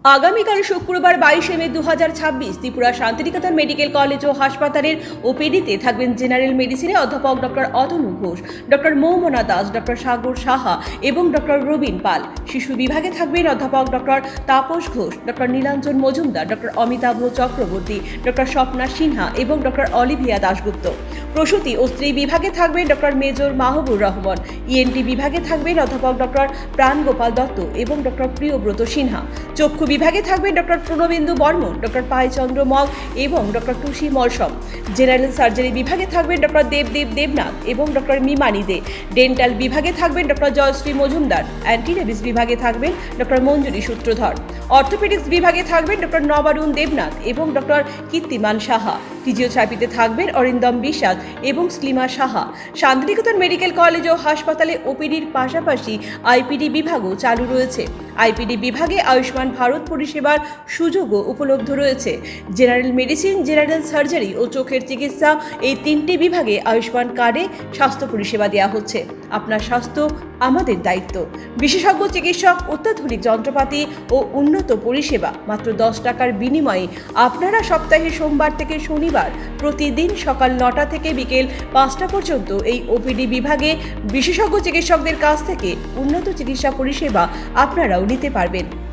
আগামীকাল শুক্রবার 22 মে 2026 ত্রিপুরা শান্তিনিকেতন মেডিকেল কলেজ ও হাসপাতালের ওপিডিতে থাকবেন জেনারেল মেডিসিনে অধ্যাপক doctor Atanu Ghosh, doctor Moumana Das, doctor Sagar Saha এবং ডক্টর রবিন পাল। শিশু বিভাগে থাকবেন অধ্যাপক doctor Tapas Ghosh, doctor Nilanjan Majumdar, doctor Amitabha Chakraborty, doctor Swapna Sinha এবং ডক্টর অলিভিয়া দাশগুপ্ত। প্রসূতি ও স্ত্রী বিভাগে থাকবেন doctor major Mahbur Rahman. ENT বিভাগে থাকবেন অধ্যাপক ডক্টর প্রাণগোপাল দত্ত এবং ডক্টর প্রিয়ব্রত সিনহা। চক্ষু বিভাগে থাকবেন ডক্টর প্রণবেন্দু বর্মন, ডক্টর পাইচন্দ্র মগ এবং doctor Tusi Malsom. General surgery বিভাগে থাকবেন ডক্টর দেবদেব দেবনাথ এবং ডক্টর মিমানি দে। ডেন্টাল বিভাগে থাকবেন ডক্টর জয়শ্রী মজুমদার। অ্যান্টিরেবিস বিভাগে থাকবেন ডক্টর মঞ্জুরি সূত্রধর। অর্থোপেডিক্স বিভাগে থাকবেন ডক্টর নবারুণ দেবনাথ এবং ডক্টর কীর্তিমান সাহা। ফিজিওথেরাপিতে থাকবেন অরিন্দম বিশ্বাস এবং স্লিমা সাহা। শান্তিনিকেতন মেডিকেল কলেজ ও হাসপাতালে ওপিডির পাশাপাশি আইপিডি বিভাগও চালু রয়েছে। আইপিডি বিভাগে আয়ুষ্মান ভারত পরিষেবার সুযোগও উপলব্ধ রয়েছে। জেনারেল মেডিসিন, জেনারেল সার্জারি ও চোখের চিকিৎসা, এই তিনটি বিভাগে আয়ুষ্মান কার্ডে স্বাস্থ্য পরিষেবা দেওয়া হচ্ছে। আপনার স্বাস্থ্য আমাদের দায়িত্ব। বিশেষজ্ঞ চিকিৎসক, অত্যাধুনিক যন্ত্রপাতি ও উন্নত পরিষেবা মাত্র 10 টাকার বিনিময়ে আপনারা সপ্তাহে সোমবার থেকে শনিবার প্রতিদিন সকাল 9টা থেকে বিকেল 5টা পর্যন্ত এই ওপিডি বিভাগে বিশেষজ্ঞ চিকিৎসকদের কাছ থেকে উন্নত চিকিৎসা পরিষেবা আপনারাও নিতে পারবেন।